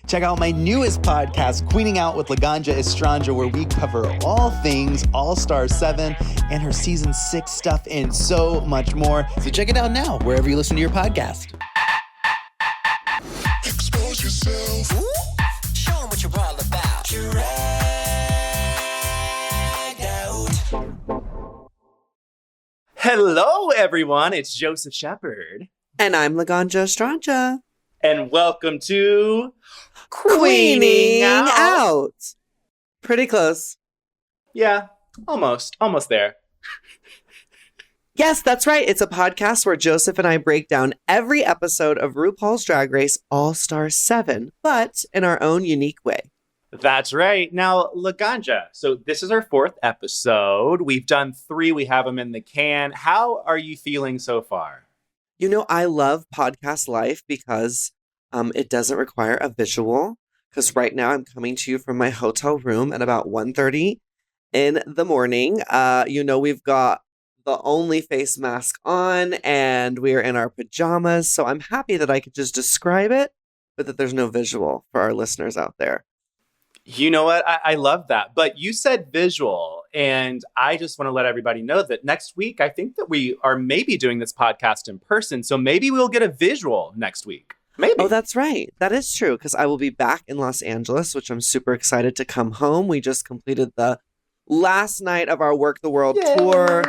Check out my newest podcast, Queening Out with Laganja Estranja, where we cover all things All-Star 7 and her season 6 stuff and so much more. So check it out now, wherever you listen to your podcast. Expose yourself. Ooh, show 'em what you're all about. Dragged out. Hello, everyone. It's Joseph Shepard. And I'm Laganja Estranja. And welcome to Queening Out. Pretty close. Yeah, almost there. Yes, that's right. It's a podcast where Joseph and I break down every episode of RuPaul's Drag Race All-Star 7, but in our own unique way. That's right. Now, Laganja, so this is our 4th episode. We've done 3. We have them in the can. How are you feeling so far? You know, I love podcast life because it doesn't require a visual. Because right now I'm coming to you from my hotel room at about 1:30 in the morning. We've got the only face mask on and we're in our pajamas. So I'm happy that I could just describe it, but that there's no visual for our listeners out there. You know what? I love that. But you said visual, and I just want to let everybody know that next week, I think that we are maybe doing this podcast in person. So maybe we'll get a visual next week. Maybe. Oh, that's right. That is true, because I will be back in Los Angeles, which I'm super excited to come home. We just completed the last night of our Work the World tour,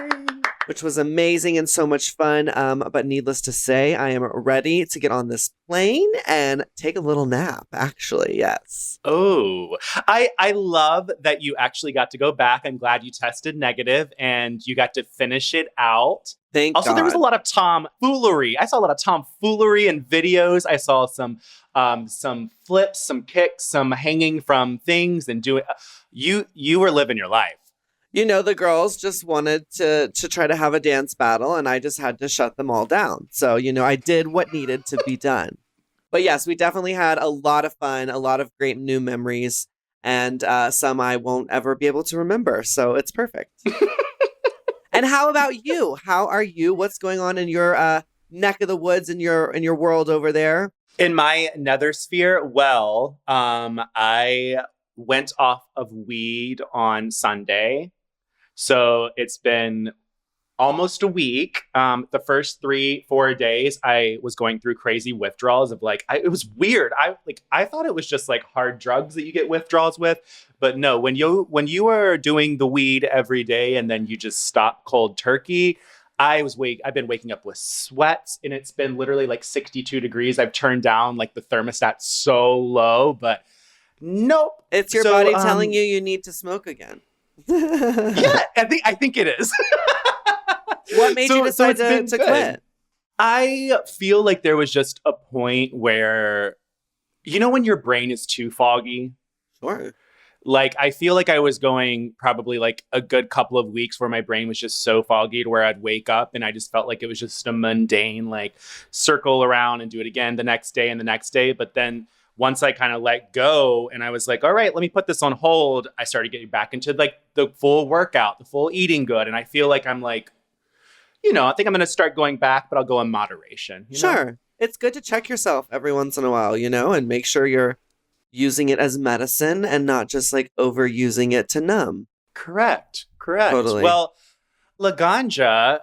which was amazing and so much fun. But needless to say, I am ready to get on this plane and take a little nap, actually. Yes. Oh, I love that you actually got to go back. I'm glad you tested negative and you got to finish it out. Thank God. There was a lot of tomfoolery. I saw a lot of tomfoolery in videos. I saw some flips, some kicks, some hanging from things and doing. You were living your life. You know, the girls just wanted to try to have a dance battle, and I just had to shut them all down. So, I did what needed to be done. But yes, we definitely had a lot of fun, a lot of great new memories, and some I won't ever be able to remember. So it's perfect. And how about you? How are you? What's going on in your neck of the woods, in your world over there? In my nether sphere, well, I went off of weed on Sunday. So it's been almost a week. The first 3-4 days, I was going through crazy withdrawals of it was weird. I thought it was just like hard drugs that you get withdrawals with, but no. When you are doing the weed every day and then you just stop cold turkey, I've been waking up with sweats, and it's been literally like 62 degrees. I've turned down like the thermostat so low, but nope. It's your body telling you need to smoke again. Yeah, I think it is. What made you decide to quit? I feel like there was just a point where, when your brain is too foggy. Sure. Like, I feel like I was going probably like a good couple of weeks where my brain was just so foggy to where I'd wake up and I just felt like it was just a mundane, like, circle around and do it again the next day and the next day. But then once I kind of let go and I was like, all right, let me put this on hold, I started getting back into like the full workout, the full eating good. And I feel like I'm like, I think I'm going to start going back, but I'll go in moderation. Sure. It's good to check yourself every once in a while, and make sure you're using it as medicine and not just like overusing it to numb. Correct. Totally. Well, Laganja,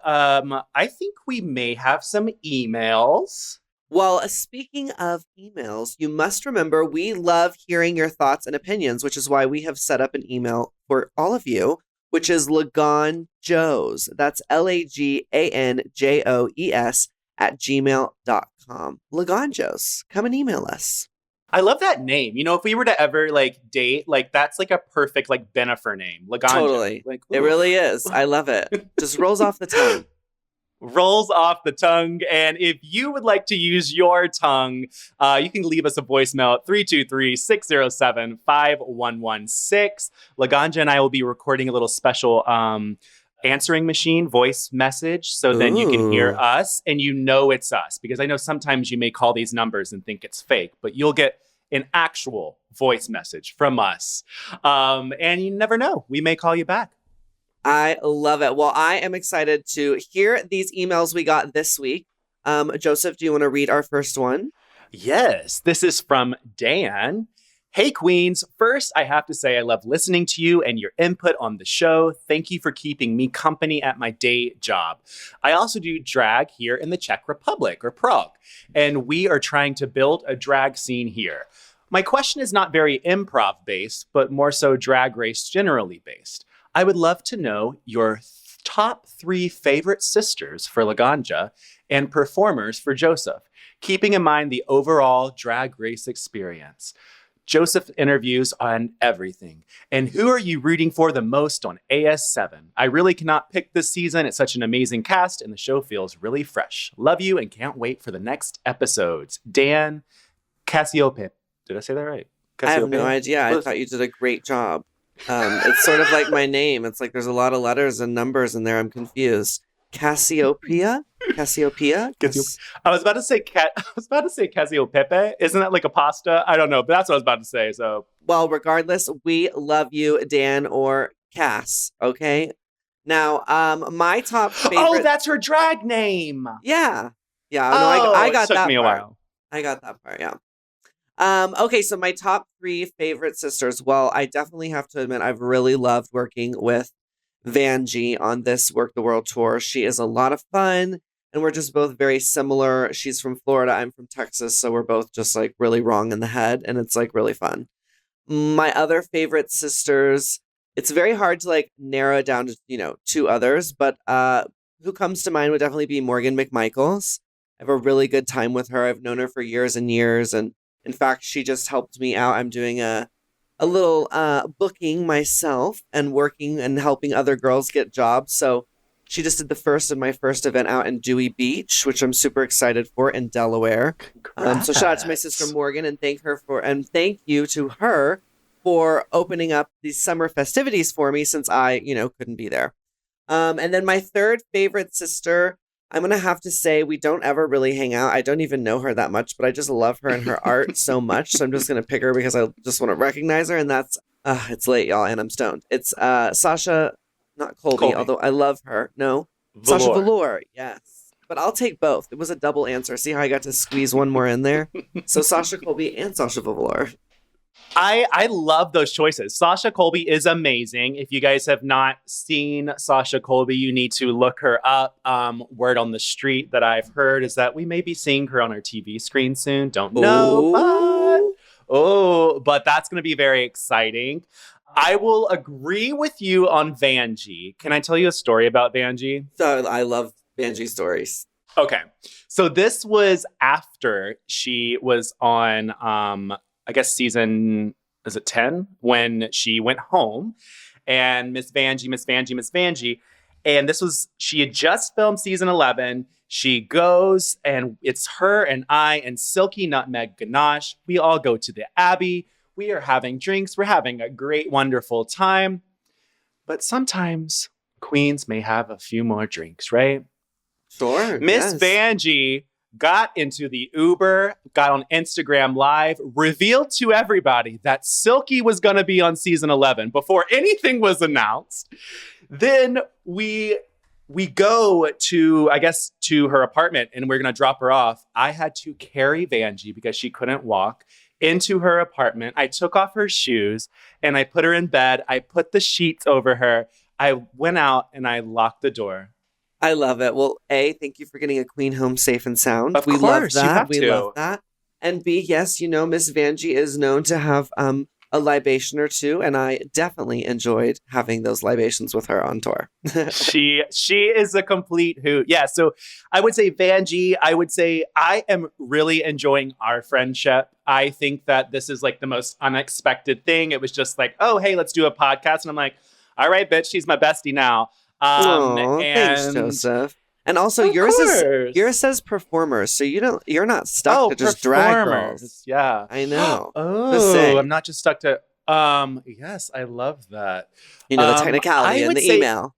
I think we may have some emails. Well, speaking of emails, you must remember we love hearing your thoughts and opinions, which is why we have set up an email for all of you, which is Laganjos. That's LAGANJOES @gmail.com. Laganjos. Come and email us. I love that name. If we were to ever date, that's like a perfect Bennifer name. Laganja. Totally. It really is. I love it. Just rolls off the tongue. Rolls off the tongue. And if you would like to use your tongue, you can leave us a voicemail at 323-607-5116. Laganja and I will be recording a little special answering machine voice message. So then you can hear us and it's us. Because I know sometimes you may call these numbers and think it's fake, but you'll get an actual voice message from us. And you never know. We may call you back. I love it. Well, I am excited to hear these emails we got this week. Joseph, do you want to read our first one? Yes, this is from Dan. Hey, Queens. First, I have to say I love listening to you and your input on the show. Thank you for keeping me company at my day job. I also do drag here in the Czech Republic, or Prague, and we are trying to build a drag scene here. My question is not very improv based, but more so drag race generally based. I would love to know your top 3 favorite sisters for Laganja and performers for Joseph, keeping in mind the overall drag race experience. Joseph interviews on everything. And who are you rooting for the most on AS7? I really cannot pick this season. It's such an amazing cast and the show feels really fresh. Love you and can't wait for the next episodes. Dan Cassiopeia. Did I say that right? I have no idea. I thought you did a great job. It's sort of like my name. It's like there's a lot of letters and numbers in there. I'm confused. Cassiopeia? Cassiopeia? I was about to say Cassiopeia. Isn't that like a pasta? I don't know, but that's what I was about to say. So, well, regardless, we love you, Dan or Cass. Okay. Now, my top favorite. Oh, that's her drag name. Yeah. Yeah. No, I got that. It took me a while. I got that part. Yeah. Okay, so my top 3 favorite sisters. Well, I definitely have to admit I've really loved working with Vanjie on this Work the World tour. She is a lot of fun, and we're just both very similar. She's from Florida, I'm from Texas, so we're both just like really wrong in the head, and it's like really fun. My other favorite sisters, it's very hard to like narrow it down to, 2 others, but who comes to mind would definitely be Morgan McMichaels. I have a really good time with her. I've known her for years and years, and in fact, she just helped me out. I'm doing a little booking myself and working and helping other girls get jobs. So she just did the first of my first event out in Dewey Beach, which I'm super excited for, in Delaware. So shout out to my sister Morgan and thank you to her for opening up these summer festivities for me since I, couldn't be there. And then my third favorite sister, I'm going to have to say we don't ever really hang out. I don't even know her that much, but I just love her and her art so much. So I'm just going to pick her because I just want to recognize her. And that's, it's late, y'all, and I'm stoned. It's Sasha, not Colby, although I love her. No, Velour. Sasha Velour, yes. But I'll take both. It was a double answer. See how I got to squeeze one more in there? So Sasha Colby and Sasha Velour. I love those choices. Sasha Colby is amazing. If you guys have not seen Sasha Colby, you need to look her up. Word on the street that I've heard is that we may be seeing her on our TV screen soon. Don't know, but that's going to be very exciting. I will agree with you on Vanjie. Can I tell you a story about Vanjie? I love Vanjie stories. Okay. So this was after she was on, I guess season, is it 10? When she went home and Miss Vanjie. And this was, she had just filmed season 11. She goes and it's her and I and Silky Nutmeg Ganache. We all go to the Abbey. We are having drinks. We're having a great, wonderful time. But sometimes queens may have a few more drinks, right? Sure. Miss Vanjie got into the Uber, got on Instagram Live, revealed to everybody that Silky was going to be on season 11 before anything was announced. Then we go to, I guess, to her apartment and we're going to drop her off. I had to carry Vanjie because she couldn't walk into her apartment. I took off her shoes and I put her in bed. I put the sheets over her. I went out and I locked the door. I love it. Well, A, thank you for getting a queen home safe and sound. Of course, love that. We love that. And B, yes, Miss Vanjie is known to have a libation or two, and I definitely enjoyed having those libations with her on tour. She is a complete hoot. Yeah, so I would say Vanjie, I am really enjoying our friendship. I think that this is like the most unexpected thing. It was just like, oh, hey, let's do a podcast. And I'm like, all right, bitch, she's my bestie now. Thanks, Joseph. And also yours says performers, so you're not stuck to just drag girls. Yeah, I know. I'm not just stuck to. Yes, I love that. The technicality in the email.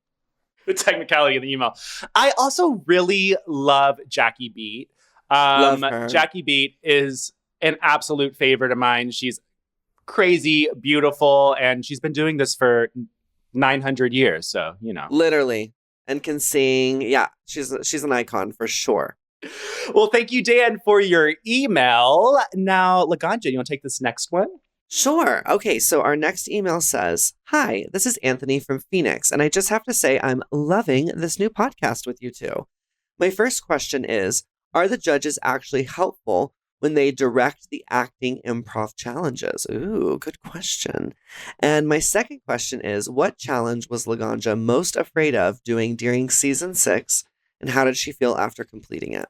The technicality in the email. I also really love Jackie Beat. Love her. Jackie Beat is an absolute favorite of mine. She's crazy, beautiful, and she's been doing this for 900 years, so literally, and can sing. Yeah, she's an icon for sure. Well, thank you, Dan, for your email. Now, Laganja, you want to take this next one? Sure. Okay, so our next email says, "Hi, this is Anthony from Phoenix, and I just have to say I'm loving this new podcast with you two. My first question is, are the judges actually helpful when they direct the acting improv challenges?" Ooh, good question. And my second question is, what challenge was Laganja most afraid of doing during season 6, and how did she feel after completing it?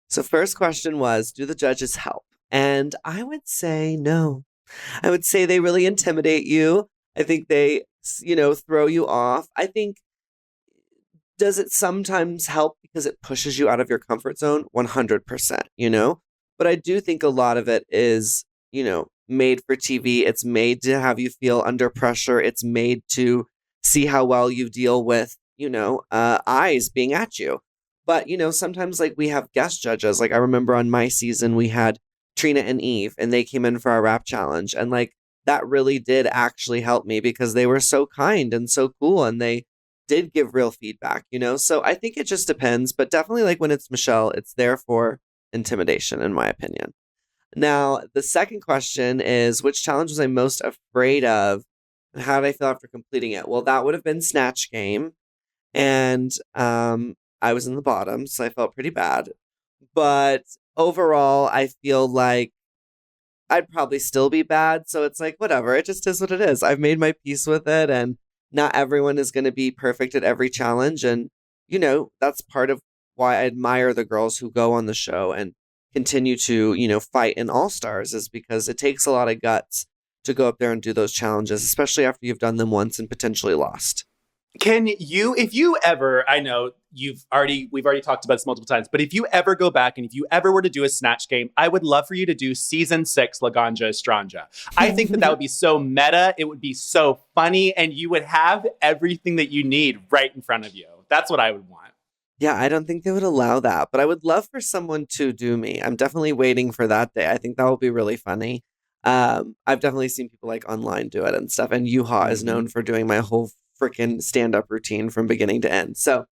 So first question was, do the judges help? And I would say no. I would say they really intimidate you. I think they, throw you off. I think, does it sometimes help because it pushes you out of your comfort zone? 100%. But I do think a lot of it is, made for TV. It's made to have you feel under pressure. It's made to see how well you deal with, eyes being at you. But, sometimes like we have guest judges. Like I remember on my season, we had Trina and Eve, and they came in for our rap challenge. And like that really did actually help me because they were so kind and so cool, and they did give real feedback, So I think it just depends, but definitely like when it's Michelle, it's there for intimidation, in my opinion. Now, the second question is, which challenge was I most afraid of, and how did I feel after completing it? Well, that would have been Snatch Game, and I was in the bottom, so I felt pretty bad. But overall, I feel like I'd probably still be bad. So it's like, whatever. It just is what it is. I've made my peace with it. And not everyone is going to be perfect at every challenge. And, that's part of why I admire the girls who go on the show and continue to, fight in All Stars, is because it takes a lot of guts to go up there and do those challenges, especially after you've done them once and potentially lost. Can you, if you ever, I know we've already talked about this multiple times, but if you ever go back and if you ever were to do a Snatch Game, I would love for you to do season 6 Laganja Estranja. I think that would be so meta. It would be so funny, and you would have everything that you need right in front of you. That's what I would want. Yeah, I don't think they would allow that, but I would love for someone to do me. I'm definitely waiting for that day. I think that will be really funny. I've definitely seen people like online do it and stuff, and Yuha is known for doing my whole freaking stand-up routine from beginning to end. So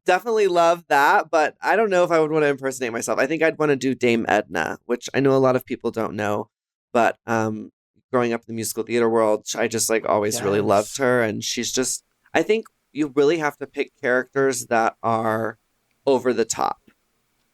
definitely love that, but I don't know if I would want to impersonate myself. I think I'd want to do Dame Edna, which I know a lot of people don't know, but growing up in the musical theater world, I just like always really loved her. And she's just, I think you really have to pick characters that are over the top.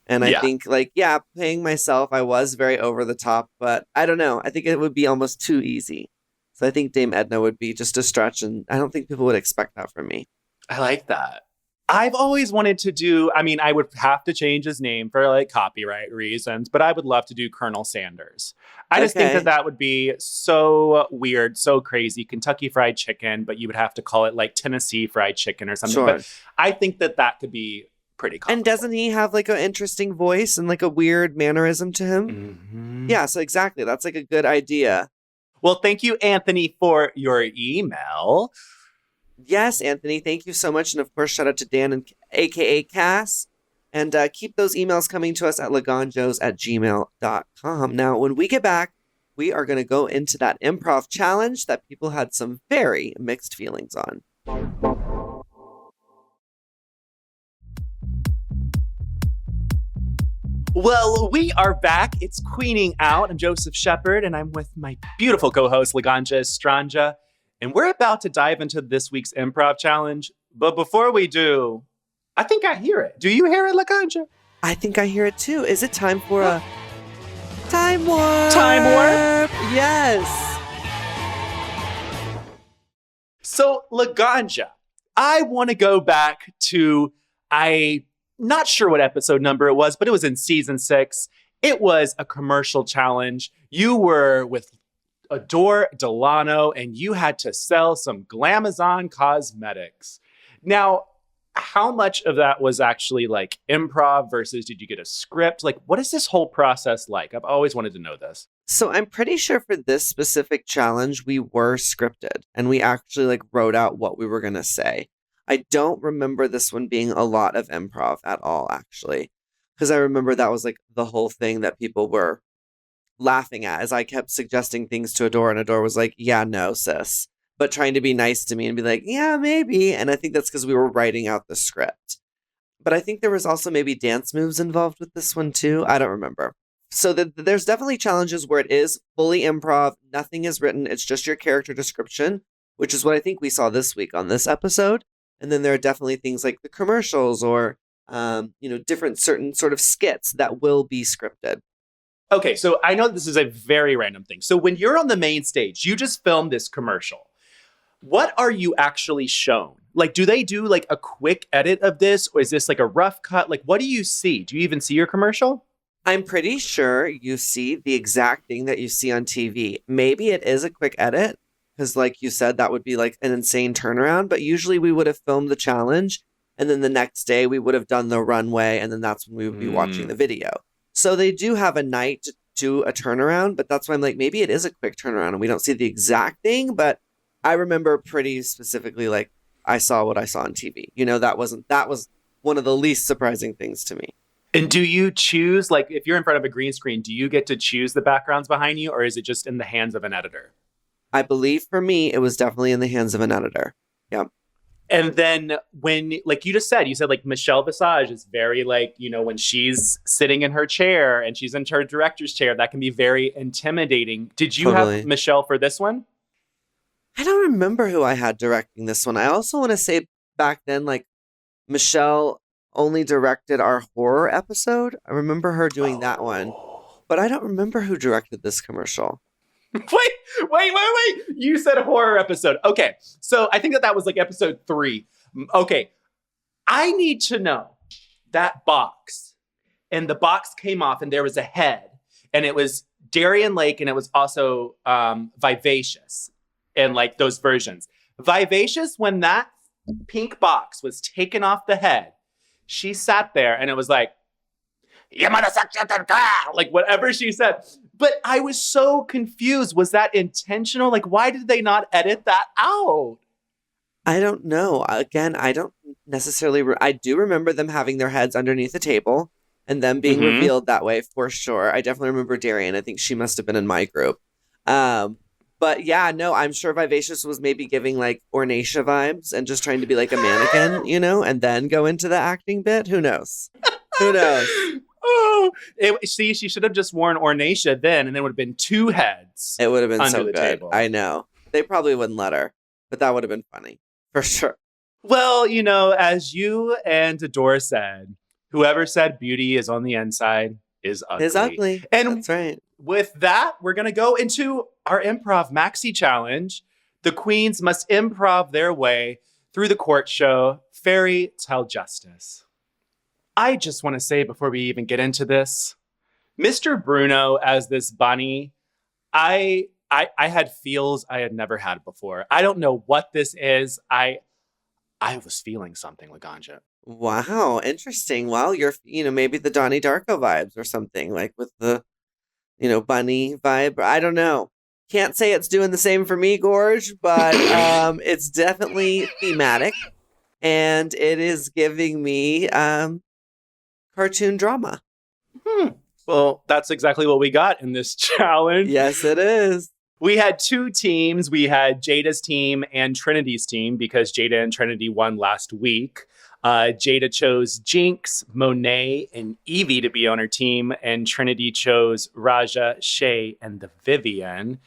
And I think like, playing myself, I was very over the top, but I don't know. I think it would be almost too easy. So I think Dame Edna would be just a stretch, and I don't think people would expect that from me. I like that. I've always wanted to do, I would have to change his name for like copyright reasons, but I would love to do Colonel Sanders. I just think that would be so weird, so crazy. Kentucky Fried Chicken, but you would have to call it like Tennessee Fried Chicken or something. Sure. But I think that could be pretty cool. And doesn't he have like an interesting voice and like a weird mannerism to him? Mm-hmm. Yeah, so exactly. That's like a good idea. Well, thank you, Anthony, for your email. Yes, Anthony, thank you so much. And of course, shout out to Dan, and aka Cass. And keep those emails coming to us at laganjos@gmail.com. Now, when we get back, we are going to go into that improv challenge that people had some very mixed feelings on. Well, we are back. It's Queening Out. I'm Joseph Shepard, and I'm with my beautiful co-host, Laganja Estranja. And we're about to dive into this week's improv challenge. But before we do, I think I hear it. Do you hear it, Laganja? I think I hear it too. Is it time for a time warp? Time warp? Yes. So, Laganja, I want to go back to, not sure what episode number it was, but it was in season 6. It was a commercial challenge. You were with Adore Delano, and you had to sell some Glamazon cosmetics. Now, how much of that was actually like improv versus did you get a script? Like, what is this whole process like? I've always wanted to know this. So I'm pretty sure for this specific challenge, we were scripted and we actually like wrote out what we were going to say. I don't remember this one being a lot of improv at all, actually, because I remember that was like the whole thing that people were laughing at as I kept suggesting things to Adore, and Adore was like, yeah, no, sis, but trying to be nice to me and be like, yeah, maybe. And I think that's because we were writing out the script. But I think there was also maybe dance moves involved with this one too. I don't remember. So there's definitely challenges where it is fully improv. Nothing is written. It's just your character description, which is what I think we saw this week on this episode. And then there are definitely things like the commercials or, different certain sort of skits that will be scripted. Okay, so I know this is a very random thing. So when you're on the main stage, you just filmed this commercial. What are you actually shown? Like, do they do like a quick edit of this? Or is this like a rough cut? Like, what do you see? Do you even see your commercial? I'm pretty sure you see the exact thing that you see on TV. Maybe it is a quick edit because, like you said, that would be like an insane turnaround. But usually we would have filmed the challenge and then the next day we would have done the runway and then that's when we would be watching the video. So they do have a night to do a turnaround, but that's why I'm like, maybe it is a quick turnaround and we don't see the exact thing. But I remember pretty specifically, like, I saw what I saw on TV. That was one of the least surprising things to me. And do you choose, like, if you're in front of a green screen, do you get to choose the backgrounds behind you or is it just in the hands of an editor? I believe for me, it was definitely in the hands of an editor. Yeah. And then when, like you just said, like Michelle Visage is very like, when she's sitting in her chair and she's in her director's chair, that can be very intimidating. Did you Totally. have Michelle for this one? I don't remember who I had directing this one. I also want to say back then, like, Michelle only directed our horror episode. I remember her doing that one, but I don't remember who directed this commercial. Wait. You said horror episode. Okay. So I think that was like episode 3. Okay. I need to know that box. And the box came off and there was a head. And it was Darian Lake and it was also Vivacious in like those versions. Vivacious, when that pink box was taken off the head, she sat there and it was like, like whatever she said. But I was so confused. Was that intentional? Like, why did they not edit that out? I don't know. Again, I don't necessarily... I do remember them having their heads underneath the table and them being revealed that way for sure. I definitely remember Darian. I think she must have been in my group. But yeah, no, I'm sure Vivacious was maybe giving like Ornacia vibes and just trying to be like a mannequin, and then go into the acting bit. Who knows? Who knows? Oh, she should have just worn Ornacia then, and then would have been 2 heads. It would have been under so the good. table. I know. They probably wouldn't let her, but that would have been funny for sure. Well, as you and Adore said, whoever said beauty is on the inside is ugly. Is ugly. And that's right. with that, we're going to go into our improv maxi challenge. The queens must improv their way through the court show, Fairytale Justice. I just want to say before we even get into this, Mr. Bruno as this bunny, I had feels I had never had before. I don't know what this is. I was feeling something, Laganja. Wow, interesting. Well, you're, maybe the Donnie Darko vibes or something, like with the, bunny vibe. I don't know. Can't say it's doing the same for me, Gorge, but it's definitely thematic. And it is giving me cartoon drama. Well, that's exactly what we got in this challenge. Yes, it is. We had 2 teams. We had Jada's team and Trinity's team because Jada and Trinity won last week. Jada chose Jinx, Monet, and Evie to be on her team, and Trinity chose Raja, Shay, and the Vivian.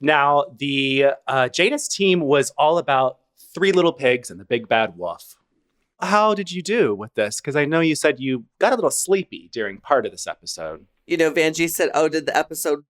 Now, the Jada's team was all about 3 Little Pigs and the Big Bad Wolf. How did you do with this? Because I know you said you got a little sleepy during part of this episode. Vanjie said, did the episode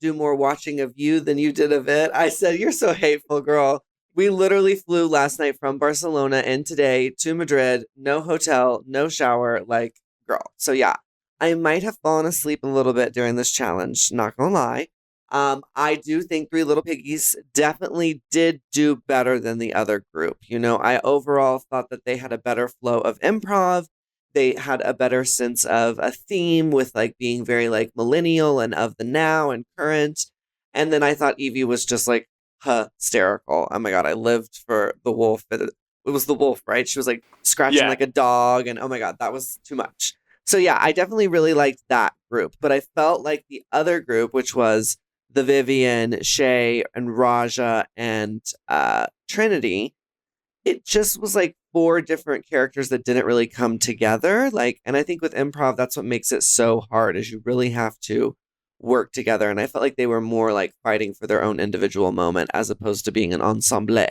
do more watching of you than you did of it? I said, you're so hateful, girl. We literally flew last night from Barcelona and today to Madrid. No hotel, no shower, like, girl. So yeah, I might have fallen asleep a little bit during this challenge, not gonna lie. I do think 3 Little Piggies definitely did do better than the other group. I overall thought that they had a better flow of improv. They had a better sense of a theme with like being very like millennial and of the now and current. And then I thought Evie was just like hysterical. Oh my God, I lived for the wolf. It was the wolf, right? She was like scratching like a dog. And oh my God, that was too much. So yeah, I definitely really liked that group. But I felt like the other group, which was the Vivian, Shay, and Raja, and Trinity, it just was like 4 different characters that didn't really come together. Like, and I think with improv, that's what makes it so hard, is you really have to work together. And I felt like they were more like fighting for their own individual moment as opposed to being an ensemble.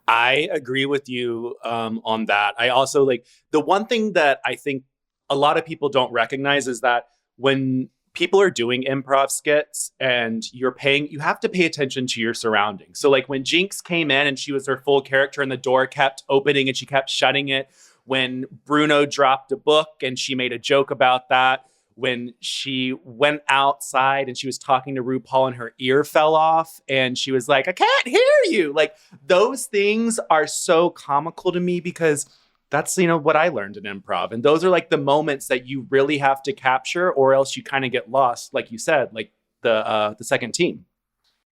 I agree with you on that. I also like the one thing that I think a lot of people don't recognize is that when people are doing improv skits and you have to pay attention to your surroundings. So like when Jinx came in and she was her full character and the door kept opening and she kept shutting it, when Bruno dropped a book and she made a joke about that, when she went outside and she was talking to RuPaul and her ear fell off and she was like, I can't hear you. Like those things are so comical to me because that's, what I learned in improv. And those are like the moments that you really have to capture or else you kind of get lost, like you said, like the second team.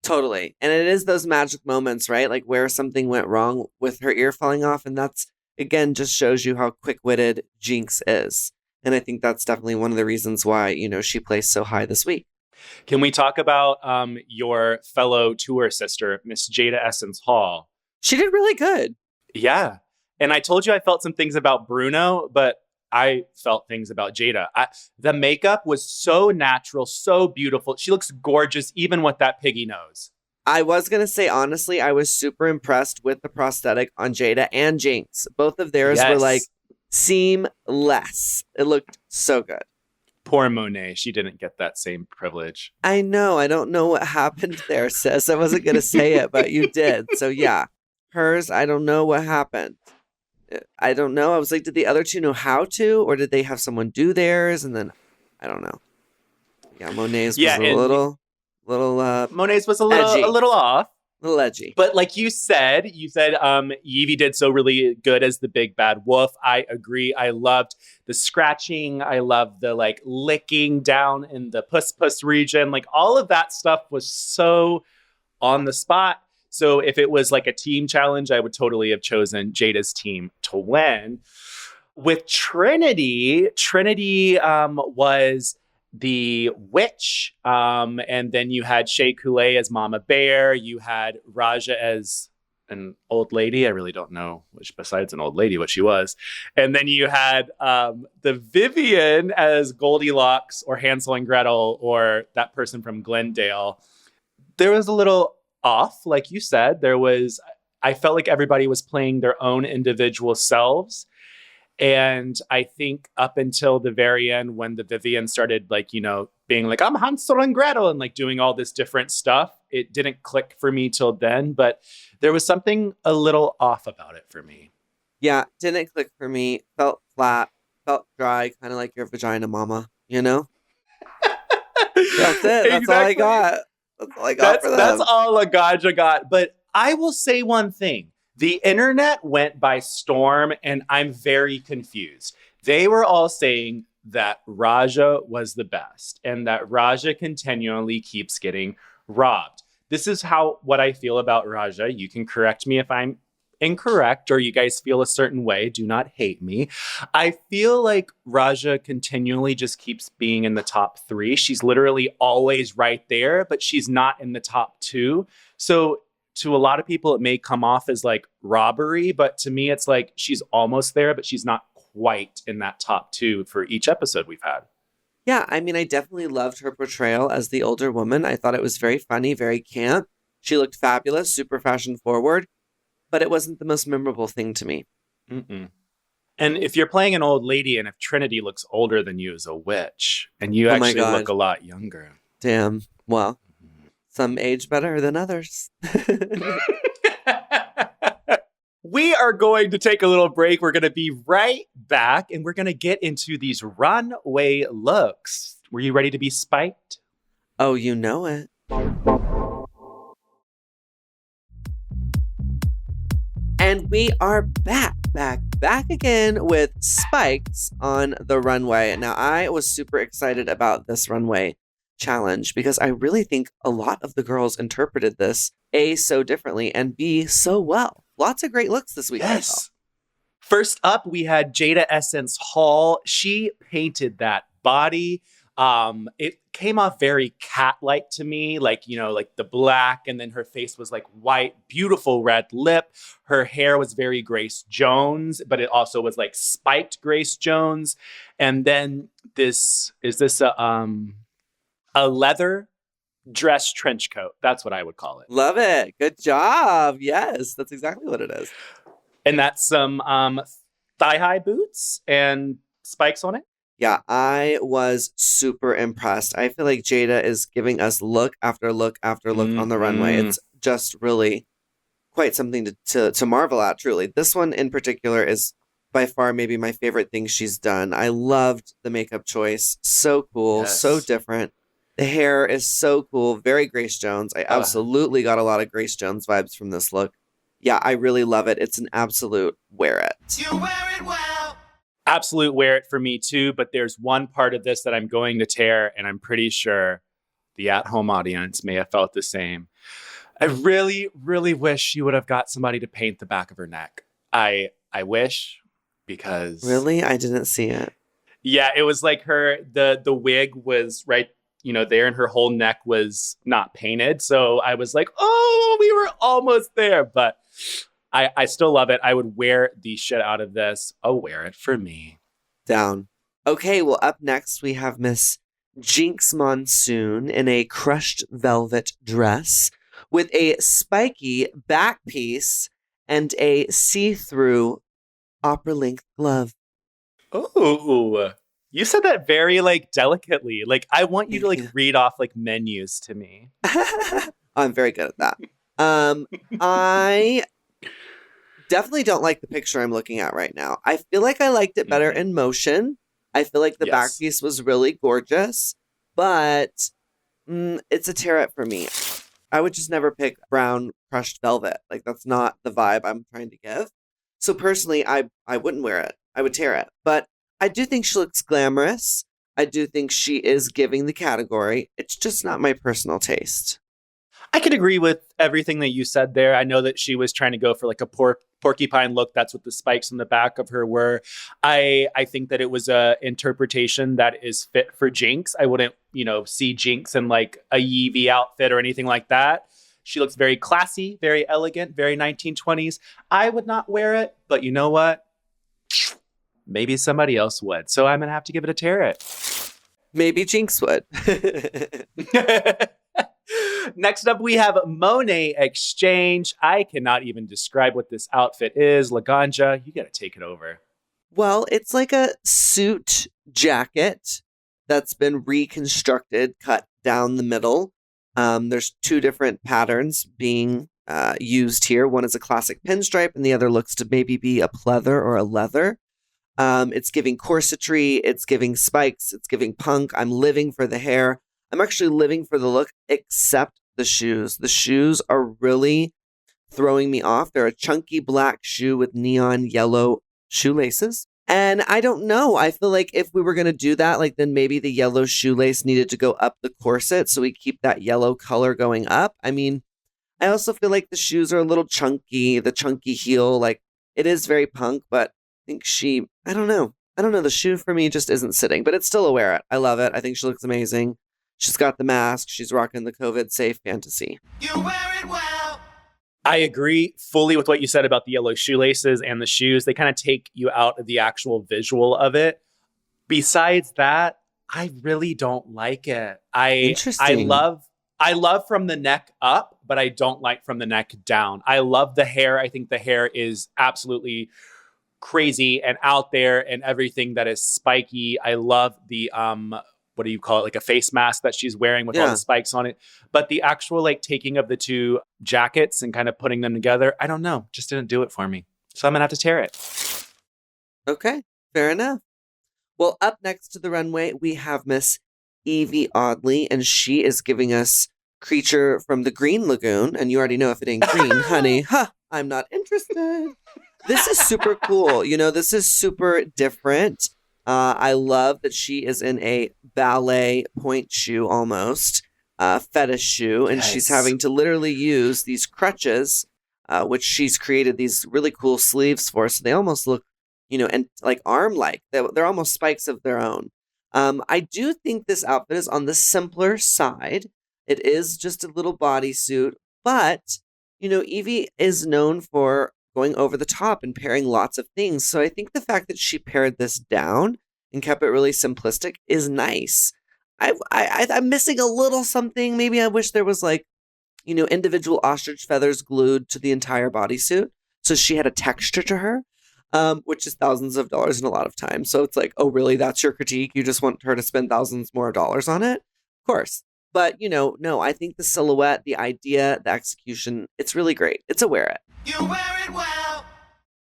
Totally. And it is those magic moments, right? Like where something went wrong with her ear falling off. And that's, again, just shows you how quick-witted Jinx is. And I think that's definitely one of the reasons why, she placed so high this week. Can we talk about your fellow tour sister, Miss Jada Essence Hall? She did really good. Yeah. And I told you I felt some things about Bruno, but I felt things about Jada. The makeup was so natural, so beautiful. She looks gorgeous, even with that piggy nose. I was going to say, honestly, I was super impressed with the prosthetic on Jada and Jinx. Both of theirs were like, seamless. It looked so good. Poor Monet. She didn't get that same privilege. I know. I don't know what happened there, sis. I wasn't going to say it, but you did. So yeah, hers, I don't know what happened. I don't know. I was like, did the other two know how to, or did they have someone do theirs? And then, I don't know. Yeah, Monet's was a little Monet's was a little off. A little edgy. But like you said, Yvie did so really good as the big bad wolf. I agree. I loved the scratching. I loved the like licking down in the puss region. Like all of that stuff was so on the spot. So if it was like a team challenge, I would totally have chosen Jada's team to win. With Trinity was the witch, and then you had Shea Coulee as Mama Bear. You had Raja as an old lady. I really don't know which, besides an old lady, what she was. And then you had the Vivian as Goldilocks or Hansel and Gretel or that person from Glendale. There was a little off, like you said. I felt like everybody was playing their own individual selves. And I think up until the very end, when the Vivian started like, being like, I'm Hansel and Gretel and like doing all this different stuff, it didn't click for me till then. But there was something a little off about it for me. Yeah, didn't click for me. Felt flat, felt dry, kind of like your vagina mama, That's it. That's all I got. That's all I got for them. That's all Laganja got. But I will say one thing. The internet went by storm, and I'm very confused. They were all saying that Raja was the best and that Raja continually keeps getting robbed. This is what I feel about Raja. You can correct me if I'm incorrect or you guys feel a certain way. Do not hate me. I feel like Raja continually just keeps being in the top 3. She's literally always right there, but she's not in the top 2. So to a lot of people, it may come off as like robbery, but to me, it's like she's almost there, but she's not quite in that top 2 for each episode we've had. Yeah, I mean, I definitely loved her portrayal as the older woman. I thought it was very funny, very camp. She looked fabulous, super fashion forward, but it wasn't the most memorable thing to me. Mm-mm. And if you're playing an old lady and if Trinity looks older than you as a witch, and you actually look a lot younger. Damn. Well, some age better than others. We are going to take a little break. We're going to be right back, and we're going to get into these runway looks. Were you ready to be spiked? Oh, you know it. And we are back again with spikes on the runway. Now, I was super excited about this runway challenge because I really think a lot of the girls interpreted this A, so differently, and B, so well. Lots of great looks this week. Yes. First up, we had Jada Essence Hall. She painted that body. came off very cat-like to me, like, you know, like the black, and then her face was like white, beautiful red lip. Her hair was very Grace Jones, but it also was like spiked Grace Jones. And then is this a leather dress trench coat? That's what I would call it. Love it. Good job. Yes, that's exactly what it is. And that's some thigh-high boots and spikes on it. Yeah, I was super impressed. I feel like Jada is giving us look after look after look on the runway. It's just really quite something to marvel at, truly. This one in particular is by far maybe my favorite thing she's done. I loved the makeup choice. So cool, so different. The hair is so cool. Very Grace Jones. I absolutely got a lot of Grace Jones vibes from this look. Yeah, I really love it. It's an absolute wear it. You wear it well. Absolute wear it for me too, but there's one part of this that I'm going to tear, and I'm pretty sure the at-home audience may have felt the same. I really, really wish you would have got somebody to paint the back of her neck. I wish, because... Really? I didn't see it. Yeah, it was like the wig was right, you know, there, and her whole neck was not painted. So I was like, oh, we were almost there, but... I still love it. I would wear the shit out of this. Oh, wear it for me. Down. Okay, well, up next we have Miss Jinx Monsoon in a crushed velvet dress with a spiky back piece and a see-through opera-length glove. Oh, you said that very, like, delicately. Like, I want you to, like, read off, like, menus to me. I'm very good at that. I... definitely don't like the picture I'm looking at right now. I feel like I liked it better in motion. I feel like the back piece was really gorgeous, but it's a tear it for me. I would just never pick brown crushed velvet. Like, that's not the vibe I'm trying to give. So personally, I wouldn't wear it. I would tear it. But I do think she looks glamorous. I do think she is giving the category. It's just not my personal taste. I could agree with everything that you said there. I know that she was trying to go for like a porcupine look. That's what the spikes on the back of her were. I think that it was a interpretation that is fit for Jinx. I wouldn't, you know, see Jinx in like a Yeezy outfit or anything like that. She looks very classy, very elegant, very 1920s. I would not wear it, but you know what? Maybe somebody else would. So I'm going to have to give it a tear it. Maybe Jinx would. Next up, we have Monet Exchange. I cannot even describe what this outfit is. Laganja, you got to take it over. Well, it's like a suit jacket that's been reconstructed, cut down the middle. There's two different patterns being used here. One is a classic pinstripe, and the other looks to maybe be a pleather or a leather. It's giving corsetry. It's giving spikes. It's giving punk. I'm living for the hair. I'm actually living for the look, except the shoes. The shoes are really throwing me off. They're a chunky black shoe with neon yellow shoelaces. And I don't know. I feel like if we were going to do that, like then maybe the yellow shoelace needed to go up the corset so we keep that yellow color going up. I mean, I also feel like the shoes are a little chunky, the chunky heel. Like it is very punk, but I think I don't know. The shoe for me just isn't sitting, but it's still a wear it. I love it. I think she looks amazing. She's got the mask. She's rocking the COVID safe fantasy. You wear it well. I agree fully with what you said about the yellow shoelaces and the shoes. They kind of take you out of the actual visual of it. Besides that, I really don't like it. I love from the neck up, but I don't like from the neck down. I love the hair. I think the hair is absolutely crazy and out there and everything that is spiky. I love the what do you call it? Like a face mask that she's wearing with all the spikes on it. But the actual like taking of the two jackets and kind of putting them together, I don't know, just didn't do it for me. So I'm gonna have to tear it. Okay, fair enough. Well, up next to the runway, we have Miss Evie Oddly, and she is giving us Creature from the Green Lagoon. And you already know if it ain't green, honey, I'm not interested. This is super cool. You know, this is super different. I love that she is in a ballet point shoe almost, fetish shoe, and she's having to literally use these crutches, which she's created these really cool sleeves for. So they almost look, you know, and like arm-like. They're almost spikes of their own. I do think this outfit is on the simpler side. It is just a little bodysuit, but Evie is known for going over the top and pairing lots of things. So I think the fact that she pared this down and kept it really simplistic is nice. I'm missing a little something. Maybe I wish there was individual ostrich feathers glued to the entire bodysuit, so she had a texture to her, which is thousands of dollars and a lot of time. So it's like, oh, really? That's your critique? You just want her to spend thousands more dollars on it? Of course. But, no, I think the silhouette, the idea, the execution, it's really great. It's a wear it. You wear it well.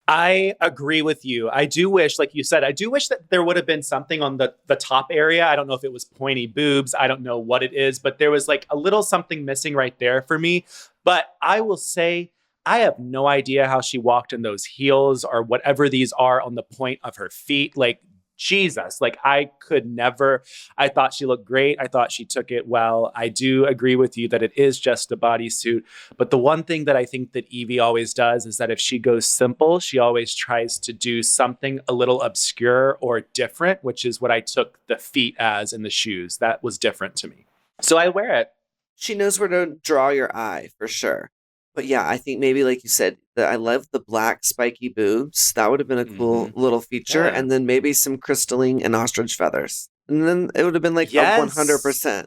I agree with you. I do wish, like you said, I do wish that there would have been something on the top area. I don't know if it was pointy boobs. I don't know what it is, but there was like a little something missing right there for me. But I will say, I have no idea how she walked in those heels or whatever these are on the point of her feet. Like, Jesus, like I could never. I thought she looked great. I thought she took it well. I do agree with you that it is just a bodysuit. But the one thing that I think that Evie always does is that if she goes simple, she always tries to do something a little obscure or different, which is what I took the feet as in the shoes. That was different to me. So I wear it. She knows where to draw your eye for sure. But yeah, I think maybe like you said, I love the black spiky boobs. That would have been a cool little feature. Yeah. And then maybe some crystalline and ostrich feathers. And then it would have been like a 100%.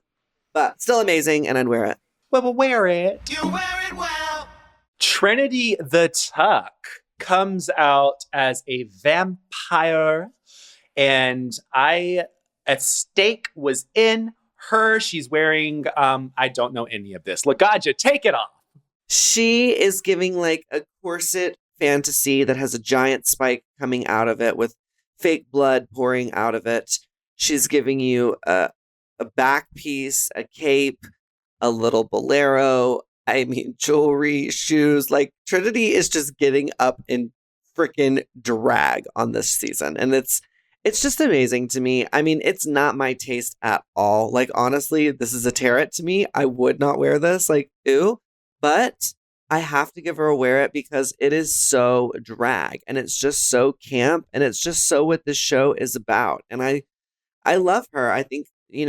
But still amazing, and I'd wear it. Well, wear it. You wear it well. Trinity the Tuck comes out as a vampire. And a stake was in her. She's wearing, I don't know any of this. Laganja, take it off. She is giving like a corset fantasy that has a giant spike coming out of it with fake blood pouring out of it. She's giving you a back piece, a cape, a little bolero. I mean, jewelry, shoes. Like Trinity is just getting up in freaking drag on this season. And it's just amazing to me. I mean, it's not my taste at all. Like, honestly, this is a tear it to me. I would not wear this. Like, ew. But I have to give her a wear it because it is so drag and it's just so camp and it's just so what this show is about. And I love her. I think,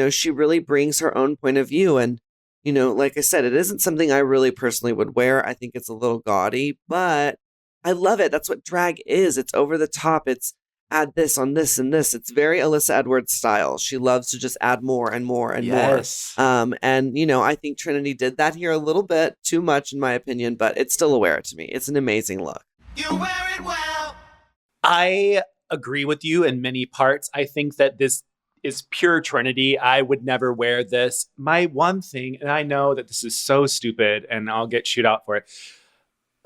she really brings her own point of view. And, like I said, it isn't something I really personally would wear. I think it's a little gaudy, but I love it. That's what drag is. It's over the top. It's add this on this and this. It's very Alyssa Edwards style. She loves to just add more and more and more. And, I think Trinity did that here a little bit too much, in my opinion, but it's still a wear it to me. It's an amazing look. You wear it well. I agree with you in many parts. I think that this is pure Trinity. I would never wear this. My one thing, and I know that this is so stupid and I'll get chewed out for it.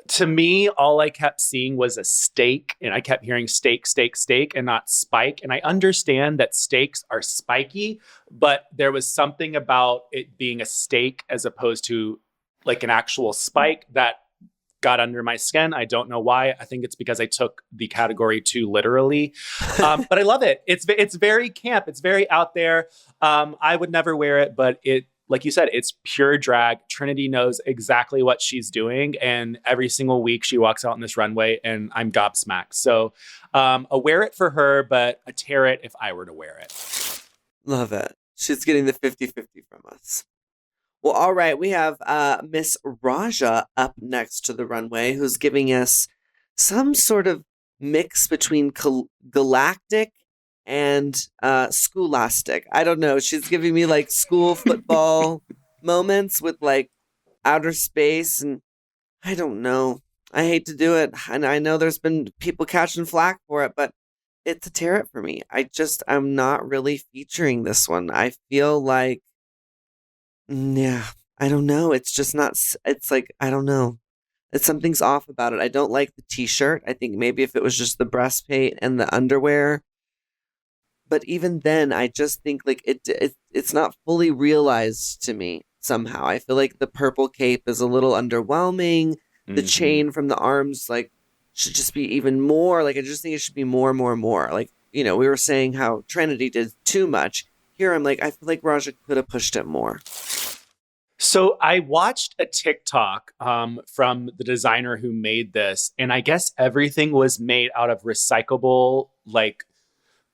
To me, all I kept seeing was a stake, and I kept hearing stake, stake, stake, and not spike. And I understand that stakes are spiky, but there was something about it being a stake as opposed to like an actual spike that got under my skin. I don't know why. I think it's because I took the category too literally. But I love it. It's very camp. It's very out there. I would never wear it, but like you said, it's pure drag. Trinity knows exactly what she's doing. And every single week she walks out on this runway and I'm gobsmacked. So a wear it for her, but a tear it if I were to wear it. Love it. She's getting the 50-50 from us. Well, all right. We have Miss Raja up next to the runway who's giving us some sort of mix between galactic and scholastic. I don't know. She's giving me like school football moments with like outer space, and I don't know. I hate to do it, and I know there's been people catching flack for it, but it's a tear it for me. I'm not really featuring this one. I feel like, yeah, I don't know. It's just not. It's like, I don't know. Something's off about it. I don't like the t-shirt. I think maybe if it was just the breastplate and the underwear. But even then, I just think like it's not fully realized to me somehow. I feel like the purple cape is a little underwhelming. The chain from the arms like should just be even more. Like I just think it should be more. Like, we were saying how Trinity did too much. Here I'm like, I feel like Raja could have pushed it more. So I watched a TikTok from the designer who made this, and I guess everything was made out of recyclable like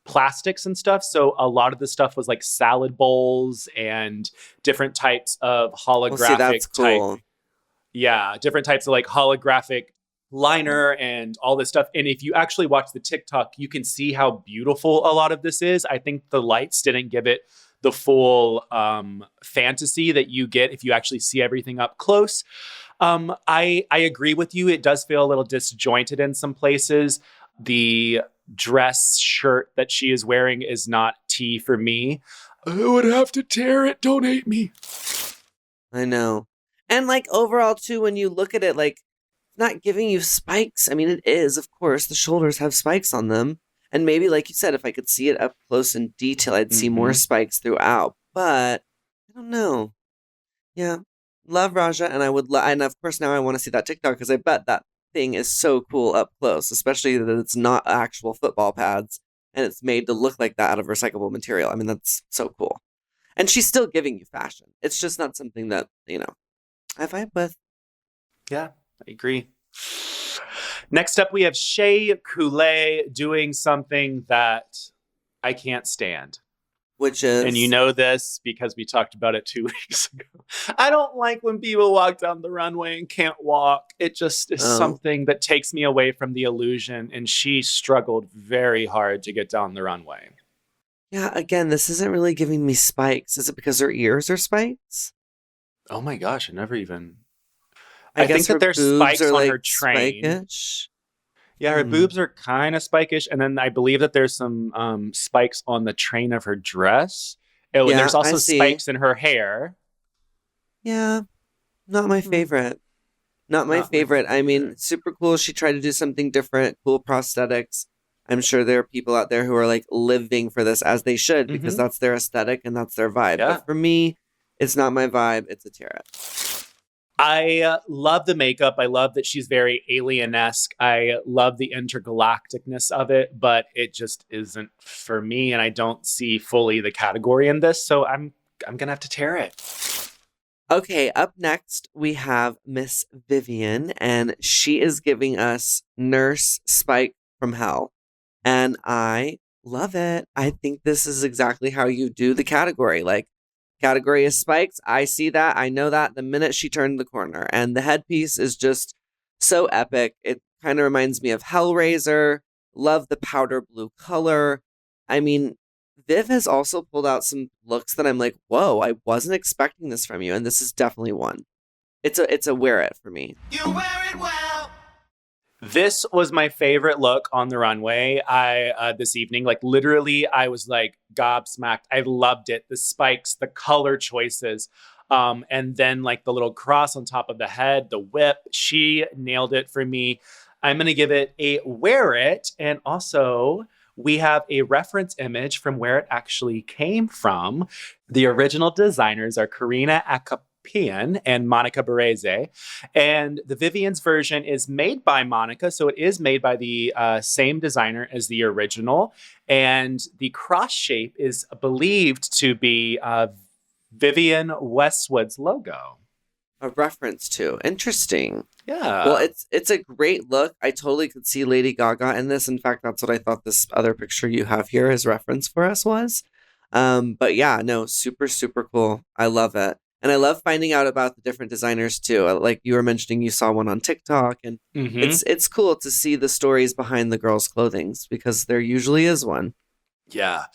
plastics and stuff. So a lot of the stuff was like salad bowls and different types of holographic Well, see, that's cool. different types of like holographic liner and all this stuff. And if you actually watch the TikTok, you can see how beautiful a lot of this is. I think the lights didn't give it the full fantasy that you get if you actually see everything up close. I agree with you. It does feel a little disjointed in some places. The dress shirt that she is wearing is not tea for me. I would have to tear it. Don't hate me. I know. And like overall too, when you look at it, like not giving you spikes. I mean, it is, of course, the shoulders have spikes on them. And maybe, like you said, if I could see it up close in detail, I'd see more spikes throughout. But I don't know. Yeah. Love Raja. And I would, and of course, now I want to see that TikTok because I bet that thing is so cool up close, especially that it's not actual football pads and it's made to look like that out of recyclable material. I mean, that's so cool. And she's still giving you fashion. It's just not something that, I vibe with. Yeah, I agree. Next up, we have Shea Coulee doing something that I can't stand. Which is? And you know this because we talked about it 2 weeks ago. I don't like when people walk down the runway and can't walk. It just is something that takes me away from the illusion. And she struggled very hard to get down the runway. Yeah, again, this isn't really giving me spikes. Is it because her ears are spikes? Oh my gosh, I never even... I think that there's spikes on her train. Spike-ish. Yeah, her boobs are kind of spike-ish. And then I believe that there's some spikes on the train of her dress. Oh, and there's also spikes in her hair. Yeah, not my favorite. Not my favorite. I mean, super cool. She tried to do something different. Cool prosthetics. I'm sure there are people out there who are like living for this as they should because that's their aesthetic and that's their vibe. Yeah. But for me, it's not my vibe. It's a tear it. I love the makeup. I love that she's very alien-esque. I love the intergalacticness of it, but it just isn't for me, and I don't see fully the category in this, so I'm gonna have to tear it. Okay, up next, we have Miss Vivian, and she is giving us Nurse Spike from Hell, and I love it. I think this is exactly how you do the category. Like, category is spikes. I see that. I know that the minute she turned the corner. And the headpiece is just so epic. It kind of reminds me of Hellraiser. Love the powder blue color. I mean, Viv has also pulled out some looks that I'm like, whoa, I wasn't expecting this from you. And this is definitely one. It's a wear it for me. You wear it well. This was my favorite look on the runway. This evening, like literally, I was like gobsmacked. I loved it. The spikes, the color choices, and then like the little cross on top of the head, the whip. She nailed it for me. I'm gonna give it a wear it, and also we have a reference image from where it actually came from. The original designers are Karina Akapian and Monica Barese. And the Vivian's version is made by Monica, so it is made by the same designer as the original. And the cross shape is believed to be Vivian Westwood's logo. A reference to. Interesting. Yeah. Well, it's a great look. I totally could see Lady Gaga in this. In fact, that's what I thought this other picture you have here as reference for us was. But yeah, no, super, super cool. I love it. And I love finding out about the different designers too. Like you were mentioning, you saw one on TikTok, and it's cool to see the stories behind the girls' clothing because there usually is one. Yeah.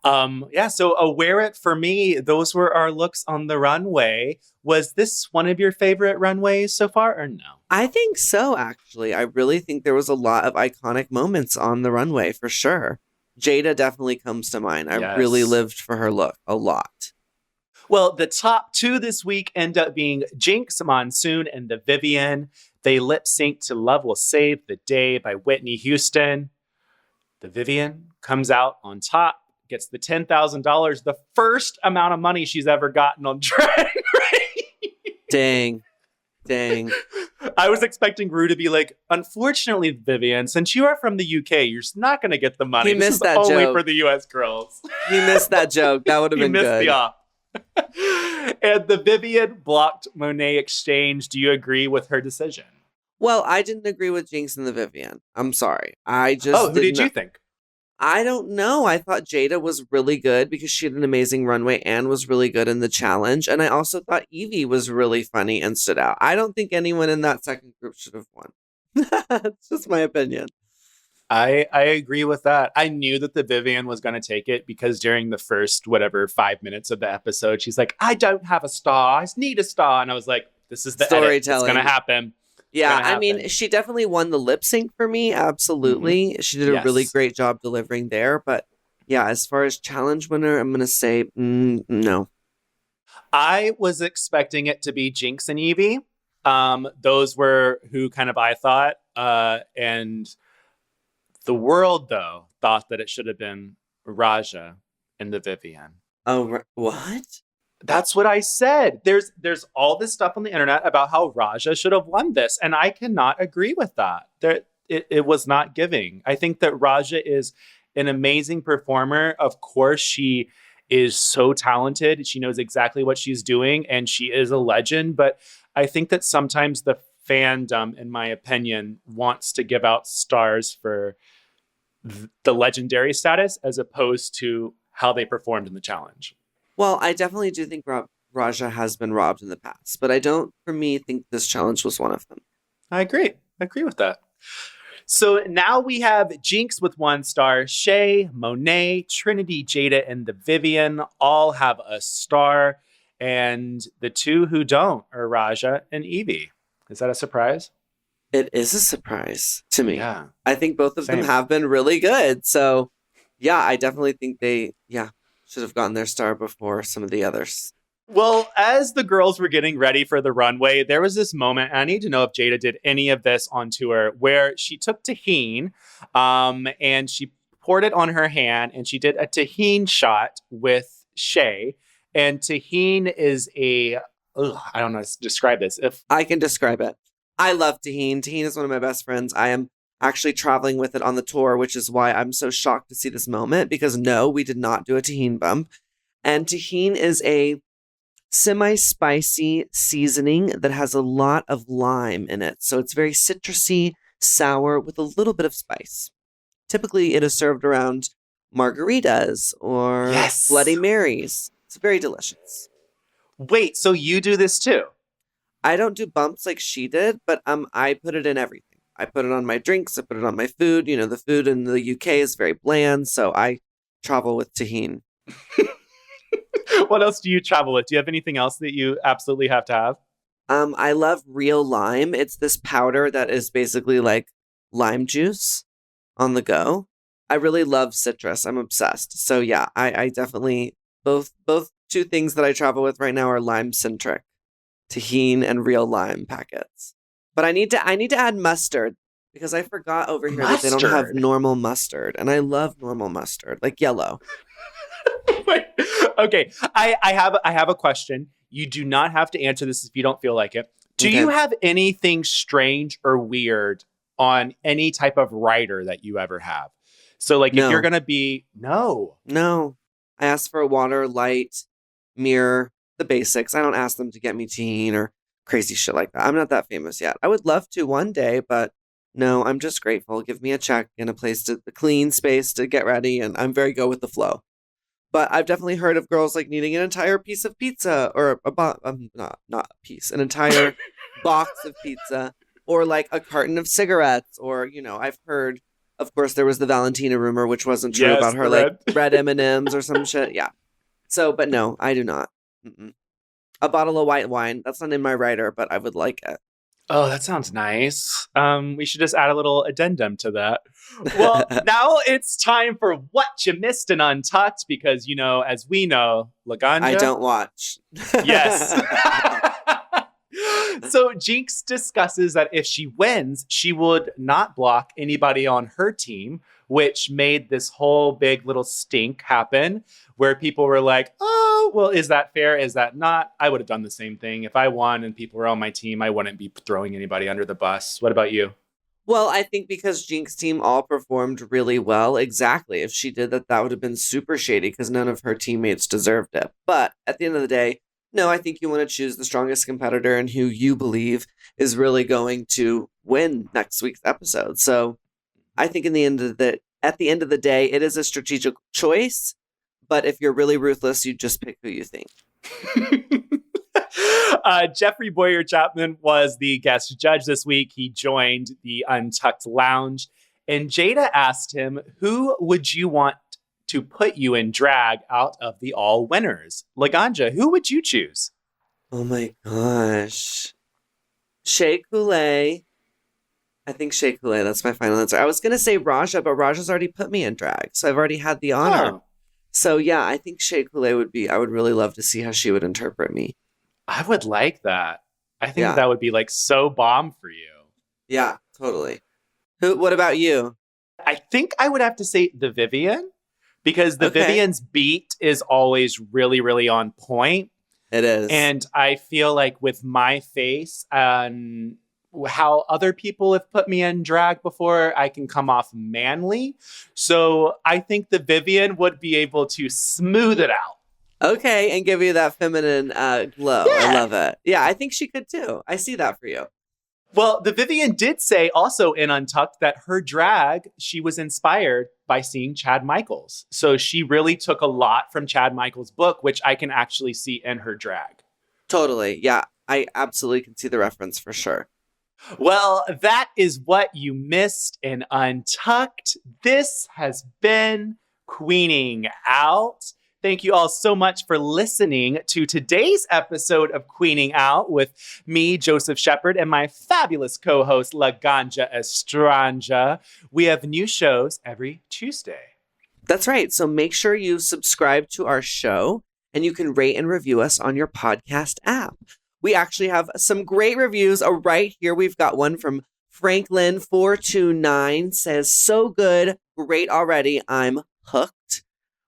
So a wear it for me. Those were our looks on the runway. Was this one of your favorite runways so far or no? I think so, actually. I really think there was a lot of iconic moments on the runway for sure. Jada definitely comes to mind. I really lived for her look a lot. Well, the top two this week end up being Jinx Monsoon and the Vivian. They lip sync to Love Will Save the Day by Whitney Houston. The Vivian comes out on top, gets the $10,000, the first amount of money she's ever gotten on Drag Race. Dang. I was expecting Rue to be like, unfortunately, Vivian, since you are from the UK, you're not going to get the money. He missed that only joke. For the US girls. He missed that joke. That would have been good. He missed the off. And the Vivian blocked Monet Exchange. Do you agree with her decision? Well, I didn't agree with Jinx and the Vivian. I'm sorry. I just who did you think? I don't know. I thought Jada was really good because she had an amazing runway and was really good in the challenge. And I also thought Evie was really funny and stood out. I don't think anyone in that second group should have won. It's just my opinion. I agree with that. I knew that the Vivian was going to take it because during the first, 5 minutes of the episode, she's like, I don't have a star. I need a star. And I was like, this is the edit. It's going to happen. Yeah, I mean, she definitely won the lip sync for me. Absolutely. She did a really great job delivering there. But yeah, as far as challenge winner, I'm going to say no. I was expecting it to be Jinx and Evie. Those were who kind of I thought. And the world, though, thought that it should have been Raja and the Vivian. Oh, what? That's what I said. There's all this stuff on the internet about how Raja should have won this, and I cannot agree with that. It was not giving. I think that Raja is an amazing performer. Of course, she is so talented. She knows exactly what she's doing, and she is a legend. But I think that sometimes the fandom, in my opinion, wants to give out stars for the legendary status as opposed to how they performed in the challenge. Well, I definitely do think Raja has been robbed in the past, but I don't, for me, think this challenge was one of them. I agree. I agree with that. So now we have Jinx with 1 star, Shay, Monet, Trinity, Jada, and the Vivian all have a star. And the 2 who don't are Raja and Evie. Is that a surprise? It is a surprise to me. Yeah. I think both of them have been really good. So, yeah, I definitely think they, should have gotten their star before some of the others. Well, as the girls were getting ready for the runway, there was this moment, and I need to know if Jada did any of this on tour, where she took tahini and she poured it on her hand, and she did a tahini shot with Shay. And tahini is I don't know how to describe this. If I can describe it. I love tahini. Tahini is one of my best friends. I am actually traveling with it on the tour, which is why I'm so shocked to see this moment, because no, we did not do a tahini bump. And tahini is a semi-spicy seasoning that has a lot of lime in it. So it's very citrusy, sour, with a little bit of spice. Typically, it is served around margaritas or Bloody Marys. It's very delicious. Wait, so you do this too? I don't do bumps like she did, but I put it in everything. I put it on my drinks. I put it on my food. You know, the food in the UK is very bland, so I travel with tahini. What else do you travel with? Do you have anything else that you absolutely have to have? I love real lime. It's this powder that is basically like lime juice on the go. I really love citrus. I'm obsessed. So yeah, I definitely both 2 things that I travel with right now are lime centric, tahini and real lime packets. But I need to add mustard because I forgot over here that they don't have normal mustard, and I love normal mustard, like yellow. Wait, okay, I have a question. You do not have to answer this if you don't feel like it. Do you have anything strange or weird on any type of rider that you ever have? So like if you're going to be No. I asked for a water, light, mirror, the basics. I don't ask them to get me teen or crazy shit like that. I'm not that famous yet. I would love to one day, but no, I'm just grateful. Give me a check and a clean space to get ready, and I'm very go with the flow. But I've definitely heard of girls like needing an entire piece of pizza or not a piece, an entire box of pizza or like a carton of cigarettes. Or, you know, I've heard, of course, there was the Valentina rumor, which wasn't true about her, like red M&Ms or some shit. Yeah. So, but no, I do not. Mm-mm. A bottle of white wine. That's not in my rider, but I would like it. Oh, that sounds nice. We should just add a little addendum to that. Well, now it's time for What You Missed in Untucked, because, you know, as we know, Laganja... I don't watch. Yes. So Jinx discusses that if she wins, she would not block anybody on her team, which made this whole big little stink happen where people were like, oh, well, is that fair? Is that not? I would have done the same thing. If I won and people were on my team, I wouldn't be throwing anybody under the bus. What about you? Well, I think because Jinx's team all performed really well, exactly. If she did that, that would have been super shady because none of her teammates deserved it. But at the end of the day, no, I think you want to choose the strongest competitor and who you believe is really going to win next week's episode. So I think in the end of at the end of the day, it is a strategic choice. But if you're really ruthless, you just pick who you think. Jeffrey Boyer Chapman was the guest judge this week. He joined the Untucked Lounge, and Jada asked him, who would you want to put you in drag out of the all winners? Laganja, who would you choose? Oh my gosh. Shea Coulee. I think Shea Coulee. That's my final answer. I was going to say Raja, but Raja's already put me in drag, so I've already had the honor. Oh. So yeah, I think Shea Coulee would be, I would really love to see how she would interpret me. I would like that. I think Yeah. that would be like so bomb for you. Yeah, totally. What about you? I think I would have to say the Vivian, because the Okay. Vivian's beat is always really, really on point. It is. And I feel like with my face and how other people have put me in drag before, I can come off manly. So I think the Vivian would be able to smooth it out. Okay, and give you that feminine glow. Yeah. I love it. Yeah, I think she could too. I see that for you. Well, the Vivian did say also in Untucked that her drag, she was inspired by seeing Chad Michaels. So she really took a lot from Chad Michaels' book, which I can actually see in her drag. Totally. Yeah, I absolutely can see the reference for sure. Well, that is what you missed in Untucked. This has been Queening Out. Thank you all so much for listening to today's episode of Queening Out with me, Joseph Shepard, and my fabulous co-host, Laganja Estranja. We have new shows every Tuesday. That's right. So make sure you subscribe to our show and you can rate and review us on your podcast app. We actually have some great reviews right here. We've got one from Franklin429 says, so good, great already, I'm hooked.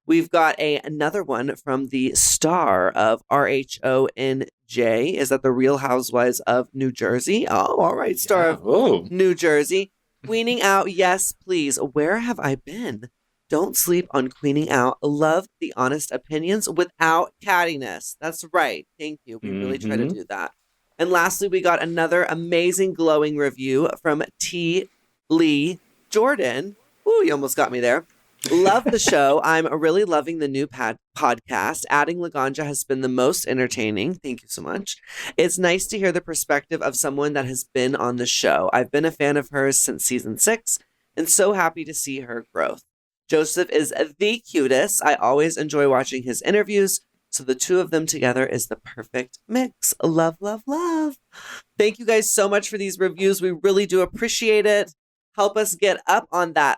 We've got another one from the star of RHONJ. Is that the Real Housewives of New Jersey? Oh, all right, star of New Jersey. Queening Out, yes, please. Where have I been? Don't sleep on Queening Out. Love the honest opinions without cattiness. That's right. Thank you. We really try to do that. And lastly, we got another amazing glowing review from T. Lee Jordan. Ooh, you almost got me there. Love the show. I'm really loving the new podcast. Adding Laganja has been the most entertaining. Thank you so much. It's nice to hear the perspective of someone that has been on the show. I've been a fan of hers since season 6 and so happy to see her growth. Joseph is the cutest. I always enjoy watching his interviews. So the two of them together is the perfect mix. Love, love, love. Thank you guys so much for these reviews. We really do appreciate it. Help us get up on that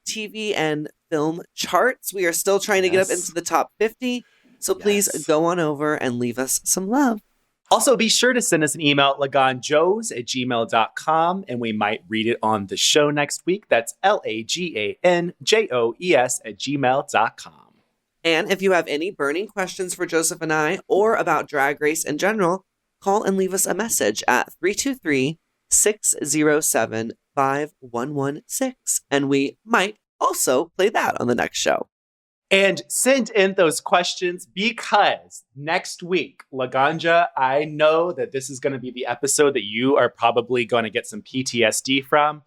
TV and film charts. We are still trying to get up into the top 50. So please go on over and leave us some love. Also, be sure to send us an email at laganjos@gmail.com, and we might read it on the show next week. That's LAGANJOES@gmail.com. And if you have any burning questions for Joseph and I, or about Drag Race in general, call and leave us a message at 323-607-5116. And we might also play that on the next show. And send in those questions because next week, Laganja, I know that this is going to be the episode that you are probably going to get some PTSD from.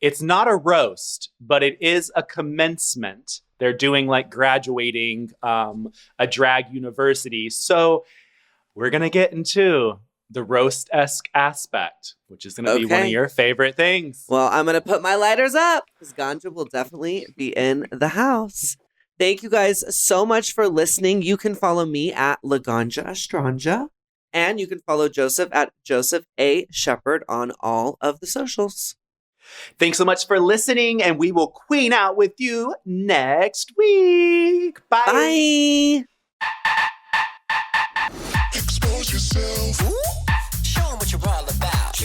It's not a roast, but it is a commencement. They're doing like graduating a drag university. So we're going to get into the roast-esque aspect, which is going to be one of your favorite things. Well, I'm going to put my lighters up because Ganja will definitely be in the house. Thank you guys so much for listening. You can follow me at Laganja Estranja, and you can follow Joseph at Joseph A. Shepard on all of the socials. Thanks so much for listening, and we will queen out with you next week. Bye. Bye. Expose yourself. Show 'em what you're all about.